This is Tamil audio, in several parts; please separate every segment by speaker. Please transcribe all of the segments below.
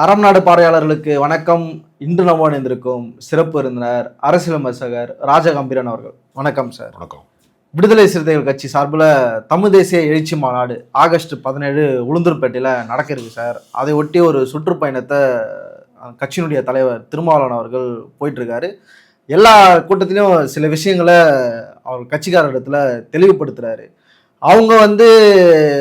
Speaker 1: அறம் நாடு பார்வையாளர்களுக்கு வணக்கம். இன்று நம்ம இணைந்திருக்கும் சிறப்பு விருந்தினர் அரசியல் விமர்சகர் ராஜகம்பீரன் அவர்கள். வணக்கம் சார்.
Speaker 2: வணக்கம்.
Speaker 1: விடுதலை சிறுத்தைகள் கட்சி சார்பில் தமிழ் தேசிய எழுச்சி மாநாடு ஆகஸ்ட் 17 உளுந்தூர்பேட்டையில் நடக்க இருக்கு சார். அதை ஒட்டி ஒரு சுற்றுப்பயணத்தை கட்சியினுடைய தலைவர் திருமாவளவன் அவர்கள் போயிட்டு இருக்காரு. எல்லா கூட்டத்திலையும் சில விஷயங்களை அவர் கட்சிக்காரரிடத்துல தெளிவுபடுத்துறாரு. அவங்க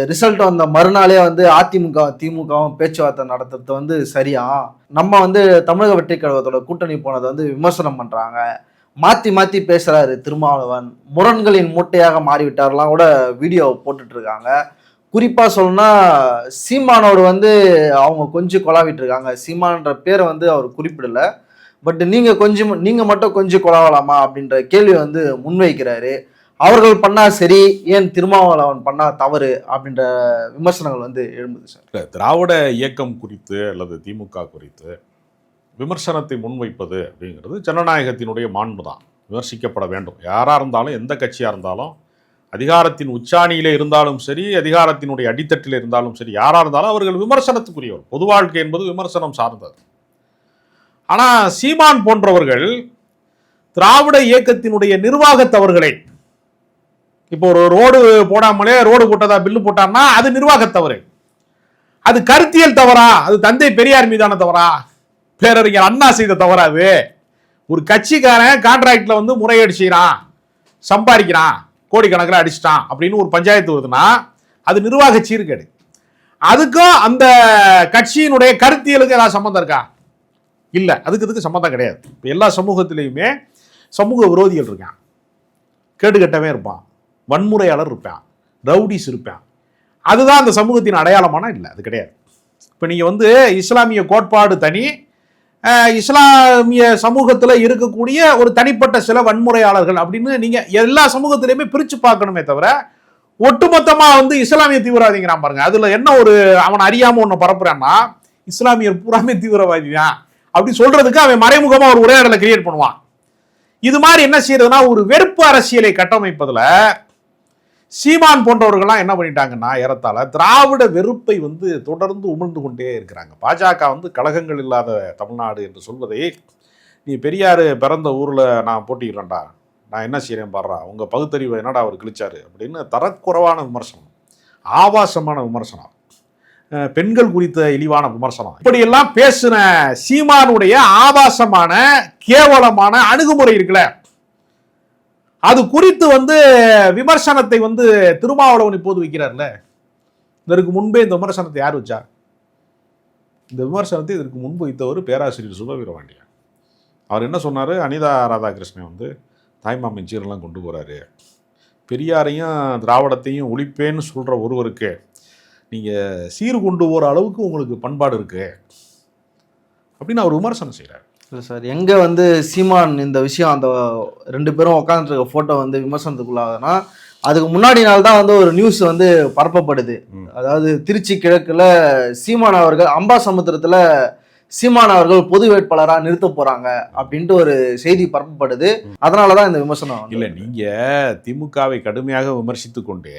Speaker 1: ரிசல்ட் வந்த மறுநாளே அதிமுக திமுகவும் பேச்சுவார்த்தை நடத்துறது சரியா, நம்ம தமிழக வெற்றி கழகத்தோட கூட்டணி போனதை விமர்சனம் பண்றாங்க, மாத்தி மாத்தி பேசுறாரு திருமாவளவன், முரண்களின் மூட்டையாக மாறிவிட்டார்லாம் கூட வீடியோ போட்டுட்டு இருக்காங்க. குறிப்பா சொல்லணும்னா சீமானோடு அவங்க கொஞ்சம் கொலாவிட்டு இருக்காங்க. சீமான்ற பேரை அவர் குறிப்பிடல, பட் நீங்க மட்டும் கொஞ்சம் கொலாவலாமா அப்படின்ற கேள்வி முன்வைக்கிறாரு. அவர்கள் பண்ணா சரி, ஏன் திருமாவளவன் பண்ணா தவறு அப்படின்ற விமர்சனங்கள் எழும்புது சார்.
Speaker 2: திராவிட இயக்கம் குறித்து அல்லது திமுக குறித்து விமர்சனத்தை முன்வைப்பது அப்படிங்கிறது ஜனநாயகத்தினுடைய மாண்பு தான். விமர்சிக்கப்பட வேண்டும். யாராக இருந்தாலும், எந்த கட்சியாக இருந்தாலும், அதிகாரத்தின் உச்சாணியிலே இருந்தாலும் சரி, அதிகாரத்தினுடைய அடித்தட்டில் இருந்தாலும் சரி, யாராக இருந்தாலும் அவர்கள் விமர்சனத்துக்குரியவர். பொது வாழ்க்கை என்பது விமர்சனம் சார்ந்தது. ஆனால் சீமான் போன்றவர்கள் திராவிட இயக்கத்தினுடைய நிர்வாக தவறுகளை, இப்போ ஒரு ரோடு போடாமலே ரோடு போட்டதா பில்லு போட்டான்னா அது நிர்வாக தவறு. அது கருத்தியல் தவறா? அது தந்தை பெரியார் மீதான தவறா? பேரறிஞர் அண்ணா செய்த தவறா? அது ஒரு கட்சிக்காரன் கான்ட்ராக்ட்ல முறையீடு செய்யறான், சம்பாதிக்கிறான், கோடிக்கணக்கில் அடிச்சிட்டான் அப்படின்னு ஒரு பஞ்சாயத்து வருதுன்னா அது நிர்வாக சீர்கேடு. அதுக்கும் அந்த கட்சியினுடைய கருத்தியலுக்கு ஏதாவது சம்பந்தம் இருக்கா? இல்லை, அதுக்கு சம்பந்தம் கிடையாது. இப்போ எல்லா சமூகத்திலையுமே சமூக விரோதிகள் இருக்கான், கேடுகட்டவே இருப்பான், வன்முறையாளர் இருப்பான், ரவுடிஸ் இருப்பான். அதுதான் அந்த சமூகத்தின் அடையாளமான இல்லை, அது கிடையாது. இப்போ நீங்கள் இஸ்லாமிய கோட்பாடு தனி, இஸ்லாமிய சமூகத்தில் இருக்கக்கூடிய ஒரு தனிப்பட்ட சில வன்முறையாளர்கள் அப்படின்னு நீங்கள் எல்லா சமூகத்திலையுமே பிரித்து பார்க்கணுமே தவிர, ஒட்டுமொத்தமாக இஸ்லாமிய தீவிரவாதிங்கிறான் பாருங்க. அதில் என்ன ஒரு அவன் அறியாமல் ஒன்று பரப்புறான்னா இஸ்லாமியர் பூராமே தீவிரவாதி தான் அப்படி சொல்றதுக்கு அவன் மறைமுகமாக ஒரு உரையாடலை கிரியேட் பண்ணுவான். இது மாதிரி என்ன செய்யறதுன்னா ஒரு வெறுப்பு அரசியலை கட்டமைப்பதில் சீமான் போன்றவர்கள்லாம் என்ன பண்ணிட்டாங்கன்னா ஏறத்தாழ திராவிட வெறுப்பை தொடர்ந்து உமிழ்ந்து கொண்டே இருக்கிறாங்க. பாஜக கழகங்கள் இல்லாத தமிழ்நாடு என்று சொல்வதை, நீ பெரியார் பிறந்த ஊரில் நான் போட்டிக்கிறேன்டா, நான் என்ன செய்கிறேன் பாடுறா, உங்கள் பகுத்தறிவை என்னடா அவர் கிழிச்சாரு அப்படின்னு தரக்குறைவான விமர்சனம், ஆபாசமான விமர்சனம், பெண்கள் குறித்த இழிவான விமர்சனம், இப்படியெல்லாம் பேசின சீமானுடைய ஆபாசமான கேவலமான அணுகுமுறை இருக்குல்ல, அது குறித்து விமர்சனத்தை திருமாவளவன் இப்போது வைக்கிறார்ல. இதற்கு முன்பே இந்த விமர்சனத்தை யார் வச்சா? இந்த விமர்சனத்தை இதற்கு முன்பு வைத்தவர் பேராசிரியர் சுபவீரபாண்டியன். அவர் என்ன சொன்னார்? அனிதா ராதாகிருஷ்ணன் தாய்மாமன் சீரெல்லாம் கொண்டு போகிறாரு, பெரியாரையும் திராவிடத்தையும் ஒழிப்பேன்னு சொல்கிற ஒருவருக்கு நீங்கள் சீர் கொண்டு போகிற அளவுக்கு உங்களுக்கு பண்பாடு இருக்கு அப்படின்னு அவர் விமர்சனம் செய்கிறார்.
Speaker 1: இல்லை சார், எங்கே சீமான் இந்த விஷயம் அந்த 2 பேரும் உட்காந்துருக்க ஃபோட்டோ விமர்சனத்துக்குள்ளாதுன்னா அதுக்கு முன்னாடி நாள் தான் ஒரு நியூஸ் பரப்பப்படுது. அதாவது திருச்சி கிழக்குல சீமான் அவர்கள் அம்பாசமுத்திரத்தில் சீமான் அவர்கள் பொது வேட்பாளராக நிறுத்த போறாங்க அப்படின்ட்டு ஒரு செய்தி பரப்பப்படுது. அதனாலதான் இந்த விமர்சனம்.
Speaker 2: இல்லை, நீங்க திமுகவை கடுமையாக விமர்சித்து கொண்டு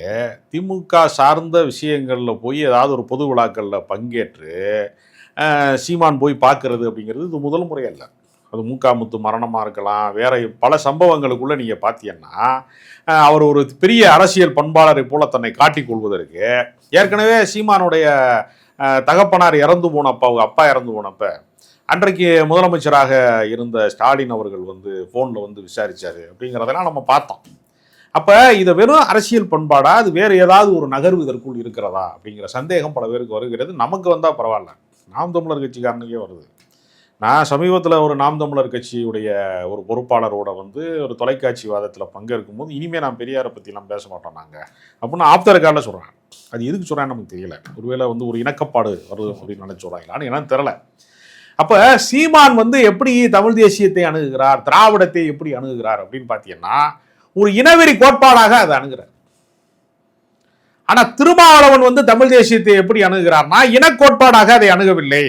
Speaker 2: திமுக சார்ந்த விஷயங்கள்ல போய் ஏதாவது ஒரு பொது விழாக்கள்ல பங்கேற்று சீமான் போய் பார்க்கறது அப்படிங்கிறது இது முதல் முறை அல்ல. அது முத்து மரணமாக இருக்கலாம், வேற பல சம்பவங்களுக்குள்ள நீங்கள் பார்த்தீங்கன்னா அவர் ஒரு பெரிய அரசியல் பண்பாளரை போல தன்னை காட்டிக் கொள்வதற்கு ஏற்கனவே சீமானுடைய தகப்பனார் இறந்து போனப்ப, அவங்க அப்பா இறந்து போனப்ப அன்றைக்கு முதலமைச்சராக இருந்த ஸ்டாலின் அவர்கள் ஃபோனில் விசாரிச்சாரு அப்படிங்கிறதெல்லாம் நம்ம பார்த்தோம். அப்போ இதை வெறும் அரசியல் பண்பாடா, அது வேறு ஏதாவது ஒரு நகர்வு இதற்குள் இருக்கிறதா அப்படிங்கிற சந்தேகம் பல பேருக்கு வருகிறது. நமக்கு வந்தால் பரவாயில்ல, நாம் தமிழர் கட்சிக்காரனுக்கே வருது. நான் சமீபத்தில் ஒரு நாம் தமிழர் கட்சியுடைய ஒரு பொறுப்பாளரோட ஒரு தொலைக்காட்சி வாதத்தில் பங்கேற்கும் போது, இனிமேல் நான் பெரியாரை பற்றிலாம் பேச மாட்டோம் நாங்கள் அப்படின்னு ஆப்தர் காலில் சொல்கிறேன். அது எதுக்கு சொல்கிறேன்னு நமக்கு தெரியல. ஒருவேளை ஒரு இணக்கப்பாடு வருது அப்படின்னு நினைச்சு சொல்கிறாங்களான்னு எனக்கு தெரியல. அப்போ சீமான் எப்படி தமிழ் தேசியத்தை அணுகுகிறார், திராவிடத்தை எப்படி அணுகுகிறார் அப்படின்னு பார்த்தீங்கன்னா ஒரு இனவெறி கோட்பாடாக அதை அணுகிறார். ஆனால் திருமாவளவன் தமிழ் தேசியத்தை எப்படி அணுகுகிறார்னா இனக்கோட்பாடாக அதை அணுகவில்லை.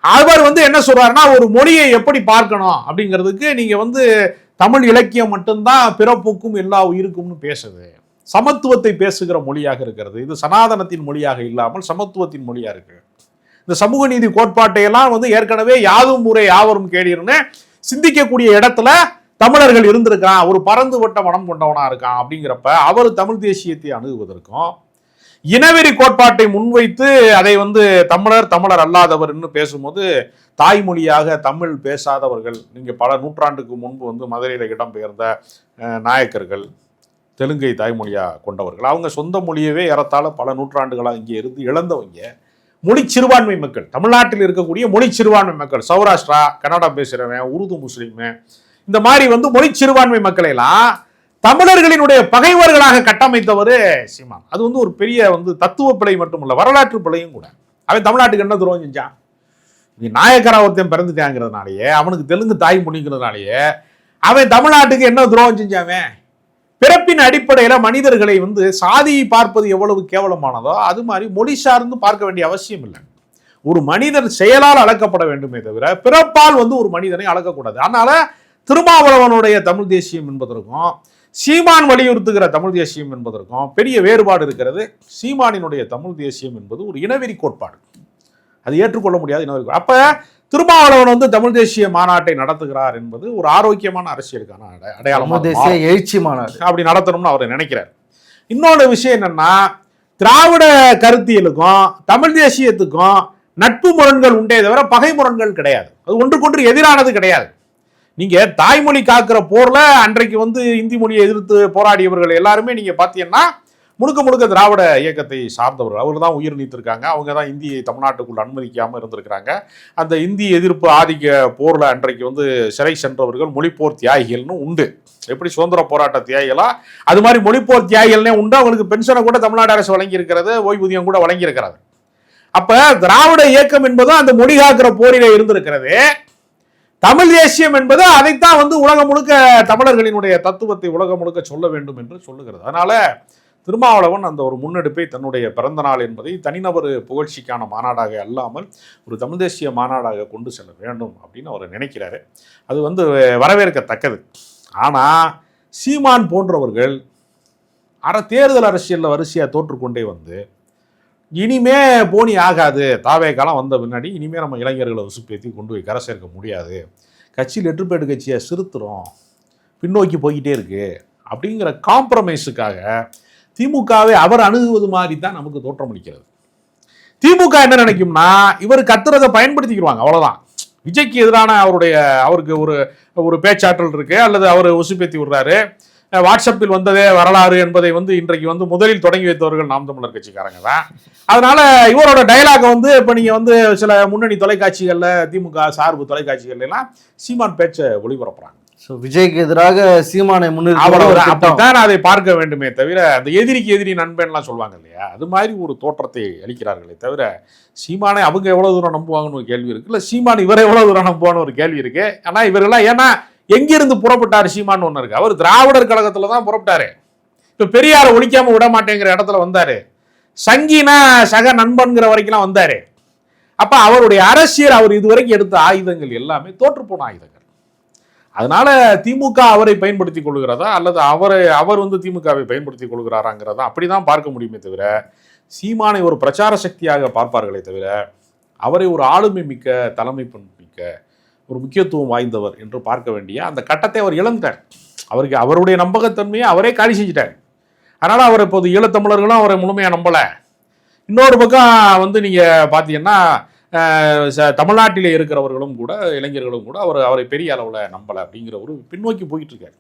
Speaker 2: அவர் என்ன சொல்றாருன்னா ஒரு மொழியை எப்படி பார்க்கணும் அப்படிங்கிறதுக்கு நீங்க தமிழ் இலக்கியம் மட்டும்தான் பிறப்புக்கும் எல்லா உயிருக்கும்னு பேசுது, சமத்துவத்தை பேசுகிற மொழியாக இருக்கிறது. இது சனாதனத்தின் மொழியாக இல்லாமல் சமத்துவத்தின் மொழியா இருக்கு. இந்த சமூக நீதி கோட்பாட்டை எல்லாம் வந்து ஏற்கனவே யாதும் ஊரே யாவரும் கேளீர்னு சிந்திக்கக்கூடிய இடத்துல தமிழர்கள் இருந்திருக்கான், ஒரு பரந்துபட்ட மனம் கொண்டவனா இருக்கான். அப்படிங்கிறப்ப அவர் தமிழ் தேசியத்தை அணுகுவதற்கும் இனவெறி கோட்பாட்டை முன்வைத்து அதை வந்து தமிழர் அல்லாதவர்னு பேசும்போது தாய்மொழியாக தமிழ் பேசாதவர்கள், நீங்கள் பல நூற்றாண்டுக்கு முன்பு வந்து மதுரையில் இடம்பெயர்ந்த நாயக்கர்கள் தெலுங்கை தாய்மொழியாக கொண்டவர்கள், அவங்க சொந்த மொழியவே ஏறத்தாழ பல நூற்றாண்டுகளாக இங்கே இருந்து இழந்தவங்க மொழி சிறுபான்மை மக்கள், தமிழ்நாட்டில் இருக்கக்கூடிய மொழி சிறுபான்மை மக்கள், சௌராஷ்டிரா கன்னடா பேசுகிறவன், உருது முஸ்லீமு, இந்த மாதிரி வந்து மொழி சிறுபான்மை மக்களை எல்லாம் தமிழர்களினுடைய பகைவர்களாக கட்டமைத்தவர் சீமான். அது வந்து ஒரு பெரிய வந்து தத்துவ பிழை மட்டுமல்ல, வரலாற்று பிழையும் கூட. அவன் தமிழ்நாட்டுக்கு என்ன துரோகம் செஞ்சான்? நீ நாயக்கரா ஒருத்தன் பிறந்துட்டாங்கிறதுனாலயே, அவனுக்கு தெலுங்கு தாய்மொழிங்கிறதுனாலயே அவன் தமிழ்நாட்டுக்கு என்ன துரோகம் செஞ்சாவன்? பிறப்பின் அடிப்படையில் மனிதர்களை வந்து சாதியை பார்ப்பது எவ்வளவு கேவலமானதோ அது மாதிரி மொழி சார்ந்து பார்க்க வேண்டிய அவசியம் இல்லை. ஒரு மனிதன் செயலால் அளக்கப்பட வேண்டுமே தவிர பிறப்பால் வந்து ஒரு மனிதனை அளக்கக்கூடாது. அதனால திருமாவளவனுடைய தமிழ் தேசியம் என்பதற்கும் சீமான் வலியுறுத்துகிற தமிழ் தேசியம் என்பதற்கும் பெரிய வேறுபாடு இருக்கிறது. சீமானினுடைய தமிழ் தேசியம் என்பது ஒரு இனவெறி கோட்பாடு, அது ஏற்றுக்கொள்ள முடியாது இனவெறி. அப்ப திருமாவளவன் வந்து தமிழ் தேசிய மாநாட்டை நடத்துகிறார் என்பது ஒரு ஆரோக்கியமான அரசியலுக்கான அடையாளம்.
Speaker 1: தேசிய எழுச்சி மாநாடு
Speaker 2: அப்படி நடத்தணும்னு அவர் நினைக்கிறார். இன்னொரு விஷயம் என்னன்னா, திராவிட கருத்தியலுக்கும் தமிழ் தேசியத்துக்கும் நட்பு முரண்கள் உண்டே தவிர பகை முரண்கள் கிடையாது. அது ஒன்றுக்கொன்று எதிரானது கிடையாது. நீங்க தாய்மொழி காக்கிற போர்ல அன்றைக்கு வந்து இந்தி மொழியை எதிர்த்து போராடியவர்கள் எல்லாருமே நீங்க பாத்தீங்கன்னா முழுக்க முழுக்க திராவிட இயக்கத்தை சார்ந்தவர்கள். அவர் தான் உயிர் நீத்திருக்காங்க, அவங்க தான் இந்தியை தமிழ்நாட்டுக்குள் அனுமதிக்காமல் இருந்திருக்கிறாங்க. அந்த இந்தி எதிர்ப்பு ஆதிக்க போரில் அன்றைக்கு வந்து சிறை சென்றவர்கள் மொழிப்போர் தியாகிகள்னு உண்டு. எப்படி சுதந்திர போராட்ட தியாகிகளா அது மாதிரி மொழிப்போர் தியாகிகள்னே உண்டு. அவங்களுக்கு பென்ஷனை கூட தமிழ்நாடு அரசு வழங்கி இருக்கிறது, ஓய்வூதியம் கூட வழங்கி இருக்கிறது. அப்ப திராவிட இயக்கம் என்பது அந்த மொழி காக்கிற போரிலே இருந்திருக்கிறது. தமிழ் தேசியம் என்பது அதைத்தான் வந்து உலகம் முழுக்க தமிழர்களினுடைய தத்துவத்தை உலகம் முழுக்க சொல்ல வேண்டும் என்று சொல்லுகிறது. அதனால திருமாவளவன் அந்த ஒரு முன்னெடுப்பை தன்னுடைய பிறந்த நாள் என்பதை தனிநபர் புகழ்ச்சிக்கான மாநாடாக அல்லாமல் ஒரு தமிழ் தேசிய மாநாடாக கொண்டு செல்ல வேண்டும் அப்படின்னு அவர் நினைக்கிறாரு. அது வந்து வரவேற்கத்தக்கது. ஆனால் சீமான் போன்றவர்கள் தேர்தல் அரசியலில் வரிசையாக தோற்றுக்கொண்டே வந்து இனிமே போனி ஆகாது, தாவே காலம் வந்த பின்னாடி இனிமே நம்ம இளைஞர்களை உசுப்பேற்றி கொண்டு போய் கரை சேர்க்க முடியாது, கட்சி லெட்டர்பேடு கட்சியை சிறுத்துறோம், பின்னோக்கி போய்கிட்டே இருக்கு அப்படிங்கிற காம்ப்ரமைஸுக்காக திமுகவை அவர் அணுகுவது மாதிரி தான் நமக்கு தோற்றமளிக்கிறது. திமுக என்ன நினைக்கும்னா, இவர் கத்துறதை பயன்படுத்திக்கிடுவாங்க, அவ்வளவுதான். விஜய்க்கு எதிரான அவருக்கு ஒரு பேச்சாற்றல் இருக்கு, அல்லது அவர் உசுப்பேத்தி விடுறாரு. வாட்ஸ்அப்பில் வந்ததே வரலாறு என்பதை வந்து இன்றைக்கு வந்து முதலில் தொடங்கி வைத்தவர்கள் நாம் தமிழர் கட்சிக்காரங்க தான். அதனால இவரோட டைலாக் வந்து இப்ப நீங்க வந்து சில முன்னணி தொலைக்காட்சிகள்ல, திமுக சார்பு தொலைக்காட்சிகள்ல எல்லாம் சீமான் பேச்சை ஒளிபரப்புறாங்க.
Speaker 1: விஜய்க்கு எதிராக சீமானை
Speaker 2: முன்னிறுத்தான் அதை பார்க்க வேண்டுமே தவிர, அந்த எதிரிக்கு எதிரி நண்பன்லாம் சொல்லுவாங்க இல்லையா, அது மாதிரி ஒரு தோற்றத்தை அளிக்கிறார்களே தவிர சீமானை அவங்க எவ்வளவு தூரம் நம்புவாங்கன்னு ஒரு கேள்வி இருக்கு, இல்ல சீமான் இவரை எவ்வளவு தூரம் நம்புவான்னு ஒரு கேள்வி இருக்கு. ஆனா இவர்கள்லாம் ஏன்னா எங்கிருந்து புறப்பட்டாரு சீமான் ஒண்ணு இருக்கு. அவர் திராவிடர் கழகத்துல தான் புறப்பட்டாரு. இப்ப பெரியாரை ஒழிக்காம விட மாட்டேங்கிற இடத்துல வந்தாரு. சங்கினா சக நண்பன்கிற வரைக்கும் வந்தாரு. அப்ப அவருடைய அரசியல், அவர் இதுவரைக்கும் எடுத்த ஆயுதங்கள் எல்லாமே தோற்று போன ஆயுதங்கள். அதனால திமுக அவரை பயன்படுத்திக் கொள்கிறதா அல்லது அவர் வந்து திமுகவை பயன்படுத்திக் கொள்கிறாராங்கிறதா அப்படிதான் பார்க்க முடியுமே தவிர, சீமானை ஒரு பிரச்சார சக்தியாக பார்ப்பார்களே தவிர அவரை ஒரு ஆளுமை மிக்க, தலைமை மிக்க, ஒரு முக்கியத்துவம் வாய்ந்தவர் என்று பார்க்க வேண்டிய அந்த கட்டத்தை அவர் இழந்தார். அவருக்கு அவருடைய நம்பகத்தன்மையை அவரே காலி செஞ்சிட்டார். அதனால அவர் இப்போது ஈழத்தமிழர்களும் அவரை முழுமையா நம்பல. இன்னொரு பக்கம் வந்து நீங்க பாத்தீங்கன்னா தமிழ்நாட்டிலே இருக்கிறவர்களும் கூட, இளைஞர்களும் கூட அவரை பெரிய அளவுல நம்பல அப்படிங்கிற ஒரு பின்னோக்கி போயிட்டு இருக்காரு.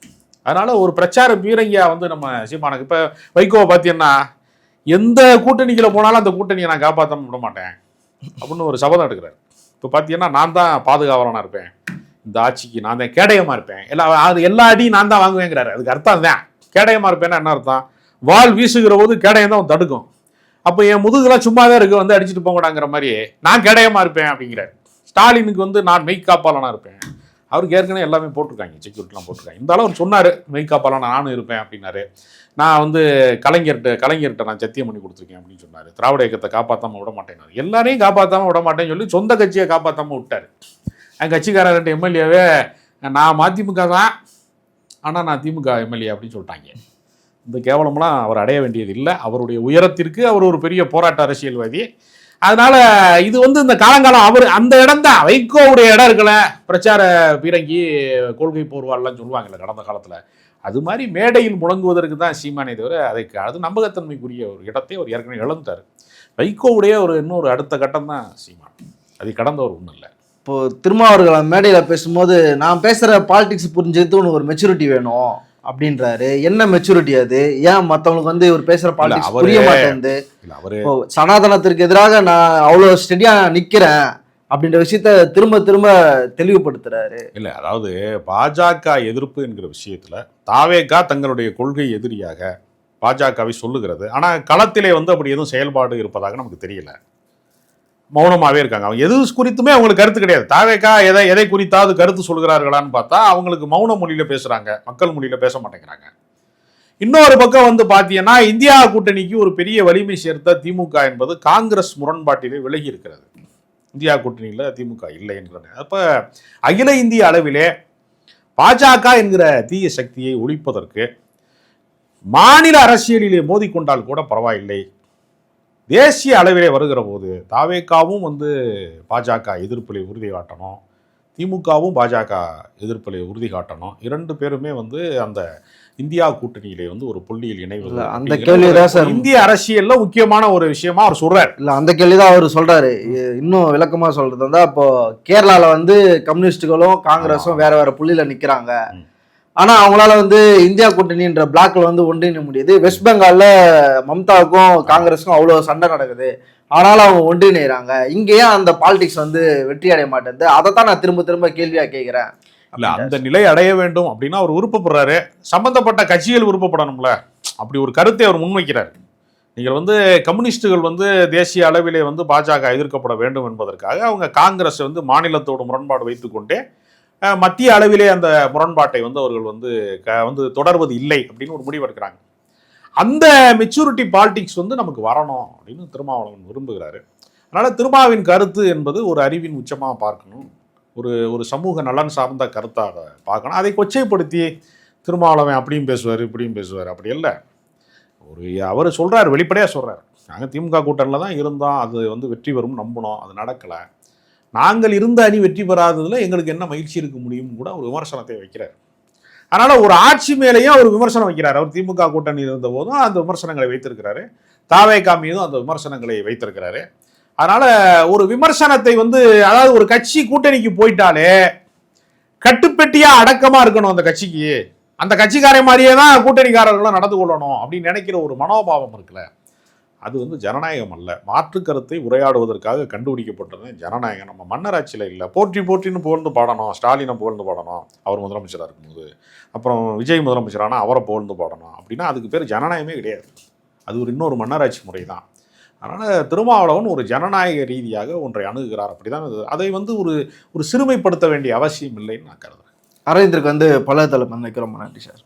Speaker 2: அதனால ஒரு பிரச்சார பீரங்கியா வந்து நம்ம சீமானுக்கு, இப்ப வைகோவை பார்த்தீங்கன்னா எந்த கூட்டணிக்குள்ள போனாலும் அந்த கூட்டணியை நான் காப்பாற்றாம விட மாட்டேன் அப்படின்னு ஒரு சபதம் எடுக்கிறார். இப்போ பார்த்தீங்கன்னா நான் தான் பாதுகாவலனா இருப்பேன், இந்த ஆட்சிக்கு நான் தான் கேடயமா இருப்பேன், எல்லா அடியும் நான் தான் வாங்குவேங்கிறாரு. அதுக்கு அர்த்தம் தான் கேடயமா இருப்பேன்னா என்ன அர்த்தம்? வால் வீசுகிற போது கேடயம் தான் தடுக்கும். அப்போ என் முதுகுலாம் சும்மாதான் இருக்கு, வந்து அடிச்சுட்டு போங்கடாங்கிற மாதிரி நான் கேடயமா இருப்பேன் அப்படிங்கிறாரு. ஸ்டாலினுக்கு வந்து நான் மெய்காப்பாளனா இருப்பேன். அவருக்கு ஏற்கனவே எல்லாமே போட்டிருக்காங்க, செக்யூரிட்டிலாம் போட்டிருக்காங்க. இந்த அளவு சொன்னாரு மெய்காப்பாளனா நானும் இருப்பேன் அப்படின்னாரு. நான் வந்து கலைஞர்கிட்ட நான் சத்தியம் பண்ணி கொடுத்துருக்கேன் அப்படின்னு சொன்னாரு. திராவிட இயக்கத்தை காப்பாற்றாம விட மாட்டேன்னாரு. எல்லாரையும் காப்பாற்றாம விட மாட்டேன்னு சொல்லி சொந்த கட்சியை காப்பாற்றாம விட்டாரு. என் கட்சிக்காரர் 2 எம்எல்ஏவே நான் மதிமுக தான், ஆனால் நான் திமுக எம்எல்ஏ அப்படின்னு சொல்லிட்டாங்க. இந்த கேவலம்லாம் அவர் அடைய வேண்டியது இல்லை. அவருடைய உயரத்திற்கு அவர் ஒரு பெரிய போராட்ட அரசியல்வாதி. அதனால இது வந்து இந்த காலங்காலம் அவர் அந்த இடம் தான் வைகோவுடைய இடம் இருக்கல, பிரச்சார பீரங்கி கொள்கை போர்வாள்லாம் சொல்லுவாங்கல்ல கடந்த காலத்தில், அது மாதிரி மேடையில் முழங்குவதற்கு தான் சீமானே தவிர அது நம்பகத்தன்மைக்குரிய ஒரு இடத்தை அவர் ஏற்கனவே இழந்துட்டார். வைகோவுடைய இன்னொரு அடுத்த கட்டம் தான் சீமான், அதை கடந்தவர் ஒன்றும் இல்லை.
Speaker 1: இப்போ திருமாவர்கள் மேடையில் பேசும்போது நான் பேசுகிற பாலிடிக்ஸ் புரிஞ்சது உனக்கு ஒரு மெச்சூரிட்டி வேணும் அப்படின்றாரு. என்ன மெச்சூரிட்டி அது? ஏன் மற்றவங்களுக்கு வந்து இவர் பேசுகிற பாலிடிக்ஸ் புரிய மாட்டேங்குது? சனாதனத்திற்கு எதிராக நான் அவ்வளோ ஸ்டெடியாக நிற்கிறேன் அப்படின்ற விஷயத்த திரும்ப திரும்ப தெளிவுபடுத்துறாரு.
Speaker 2: இல்லை, அதாவது பாஜக எதிர்ப்பு என்கிற விஷயத்தில் தாவேகா தங்களுடைய கொள்கை எதிரியாக பாஜகவை சொல்லுகிறது. ஆனால் களத்திலே வந்து அப்படி எதுவும் செயல்பாடு இருப்பதாக நமக்கு தெரியல, மௌனமாகவே இருக்காங்க. அவங்க எது குறித்துமே அவங்களுக்கு கருத்து கிடையாது. தாவேகா எதை குறித்தாவது கருத்து சொல்கிறார்களான்னு பார்த்தா அவங்களுக்கு மௌன மொழியில் பேசுகிறாங்க, மக்கள் மொழியில் பேச மாட்டேங்கிறாங்க. இன்னொரு பக்கம் வந்து பார்த்தீங்கன்னா இந்தியா கூட்டணிக்கு ஒரு பெரிய வலிமை சேர்த்த திமுக என்பது காங்கிரஸ் முரண்பாட்டிலே விலகி இருக்கிறது. இந்தியா கூட்டணியில் திமுக இல்லை என்கிறாங்க. அப்போ அகில இந்திய அளவிலே பாஜக என்கிற தீய சக்தியை ஒழிப்பதற்கு மாநில அரசியலிலே மோதிக்கொண்டால் கூட பரவாயில்லை, தேசிய அளவிலே வருகிற போது தாவேகாவும் வந்து பாஜக எதிர்ப்பிலே உறுதி காட்டணும், திமுகவும் பாஜக எதிர்ப்பிலே உறுதி காட்டணும். இரண்டு பேருமே வந்து அந்த இந்தியா கூட்டணியிலே வந்து ஒரு புள்ளியில் இணைவது.
Speaker 1: அந்த கேள்விதான் சார்
Speaker 2: இந்திய அரசியல்ல முக்கியமான ஒரு விஷயமா அவர் சொல்றாரு.
Speaker 1: இல்ல, அந்த கேள்விதான் அவர் சொல்றாரு. இன்னும் விளக்கமா சொல்றது வந்து, அப்போ கேரளால வந்து கம்யூனிஸ்டுகளும் காங்கிரஸும் வேற வேற புள்ளியில நிக்கிறாங்க, ஆனா அவங்களால வந்து இந்தியா கூட்டணின்ற பிளாக்ல வந்து ஒன்றிணைய முடியுது. வெஸ்ட் பெங்கால்ல மம்தாவுக்கும் காங்கிரஸுக்கும் அவ்வளவு சண்டை நடக்குது, ஆனாலும் அவங்க ஒன்றிணைறாங்க. இங்கேயே அந்த பாலிடிக்ஸ் வந்து வெற்றி அடைய மாட்டேங்குது. அதைத்தான் நான் திரும்ப திரும்ப கேள்வியா கேட்கிறேன்.
Speaker 2: இல்ல, அந்த நிலை அடைய வேண்டும் அப்படின்னா அவர் விருப்பப்படுறாரு, சம்பந்தப்பட்ட கட்சிகள் விருப்பப்படணும்ல, அப்படி ஒரு கருத்தை அவர் முன்வைக்கிறார். நீங்கள் வந்து கம்யூனிஸ்டுகள் வந்து தேசிய அளவிலே வந்து பாஜக எதிர்க்கப்பட வேண்டும் என்பதற்காக அவங்க காங்கிரஸ் வந்து மாநிலத்தோடு முரண்பாடு வைத்துக்கொண்டே மத்திய அளவிலே அந்த முரண்பாட்டை வந்து அவர்கள் வந்து தொடர்வது இல்லை அப்படின்னு ஒரு முடிவு எடுக்கிறாங்க. அந்த மெச்சூரிட்டி பாலிடிக்ஸ் வந்து நமக்கு வரணும் அப்படின்னு திருமாவளவன் விரும்புகிறாரு. அதனால திருமாவின் கருத்து என்பது ஒரு அறிவின் உச்சமாக பார்க்கணும், ஒரு சமூக நலன் சார்ந்த கருத்தாக பார்க்கணும். அதை கொச்சைப்படுத்தி திருமாவளவன் அப்படியும் பேசுவார் இப்படியும் பேசுவார், அப்படி இல்லை. அவர் சொல்கிறார், வெளிப்படையாக சொல்கிறார், நாங்கள் திமுக கூட்டணியில் தான் இருந்தோம், அது வந்து வெற்றி பெறும் நம்பினோம், அது நடக்கலை, நாங்கள் இருந்த அணி வெற்றி பெறாததில் எங்களுக்கு என்ன மகிழ்ச்சி இருக்க முடியும் கூட ஒரு விமர்சனத்தை வைக்கிறார். அதனால் ஒரு ஆட்சி மேலேயும் அவர் விமர்சனம் வைக்கிறார். அவர் திமுக கூட்டணி இருந்த போதும் அந்த விமர்சனங்களை வைத்திருக்கிறாரு, தாவேகா மீதும் அந்த விமர்சனங்களை வைத்திருக்கிறாரு. அதனால் ஒரு விமர்சனத்தை வந்து, அதாவது ஒரு கட்சி கூட்டணிக்கு போயிட்டாலே கட்டுப்பெட்டியாக அடக்கமாக இருக்கணும் அந்த கட்சிக்கு, அந்த கட்சிக்காரை மாதிரியே தான் கூட்டணிக்காரர்களும் நடந்து கொள்ளணும் அப்படின்னு நினைக்கிற ஒரு மனோபாவம் இருக்குல்ல, அது வந்து ஜனநாயகம் அல்ல. மாற்று கருத்தை உரையாடுவதற்காக கண்டுபிடிக்கப்பட்டது ஜனநாயகம். நம்ம மன்னராட்சியில் இல்லை. போற்றி போற்றின்னு புகழ்ந்து பாடணும், ஸ்டாலினை புகழ்ந்து பாடணும் அவர் முதலமைச்சராக இருக்கும்போது, அப்புறம் விஜய் முதலமைச்சரானா அவரை புகழ்ந்து பாடணும் அப்படின்னா அதுக்கு பேர் ஜனநாயகமே கிடையாது. அது இன்னொரு மன்னராட்சி முறை தான். அதனால் திருமாவளவன் ஒரு ஜனநாயக ரீதியாக ஒன்றை அணுகுகிறார், அப்படிதான். அதை வந்து ஒரு சிறுமைப்படுத்த வேண்டிய அவசியம் இல்லைன்னு நான் கருதுறேன்.
Speaker 1: அரவிந்தருக்கு வந்து பல தளம் நினைக்கிறோம். நன்றி சார்.